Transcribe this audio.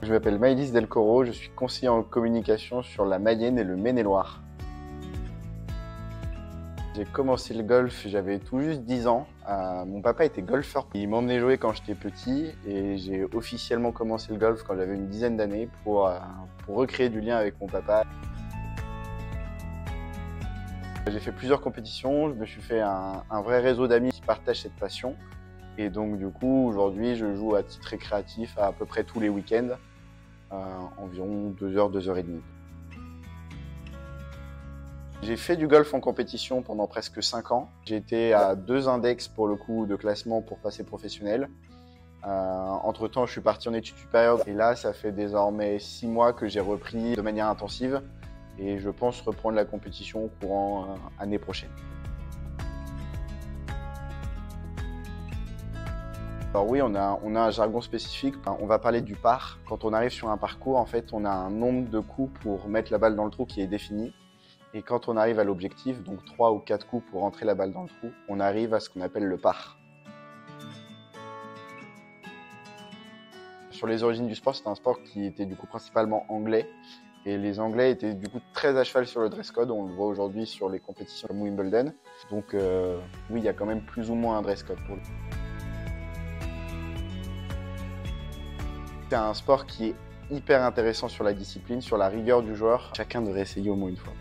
Je m'appelle Maëlys Delcoro, je suis conseiller en communication sur la Mayenne et le Maine-et-Loire. J'ai commencé le golf, j'avais tout juste 10 ans. Mon papa était golfeur. Il m'emmenait jouer quand j'étais petit et j'ai officiellement commencé le golf quand j'avais une dizaine d'années pour recréer du lien avec mon papa. J'ai fait plusieurs compétitions, je me suis fait un vrai réseau d'amis qui partagent cette passion. Et donc du coup, aujourd'hui, je joue à titre récréatif à peu près tous les week-ends, environ 2 heures, 2 heures et demie. J'ai fait du golf en compétition pendant presque 5 ans. J'ai été à 2 index pour le coup de classement pour passer professionnel. Entre-temps, je suis parti en études supérieures et là, ça fait désormais 6 mois que j'ai repris de manière intensive et je pense reprendre la compétition courant année prochaine. Alors oui, on a un jargon spécifique. On va parler du par. Quand on arrive sur un parcours, en fait, on a un nombre de coups pour mettre la balle dans le trou qui est défini. Et quand on arrive à l'objectif, donc 3 ou 4 coups pour rentrer la balle dans le trou, on arrive à ce qu'on appelle le par. Sur les origines du sport, c'est un sport qui était du coup principalement anglais. Et les Anglais étaient du coup très à cheval sur le dress code. On le voit aujourd'hui sur les compétitions comme Wimbledon. Donc oui, il y a quand même plus ou moins un dress code pour lui. C'est un sport qui est hyper intéressant sur la discipline, sur la rigueur du joueur. Chacun devrait essayer au moins une fois.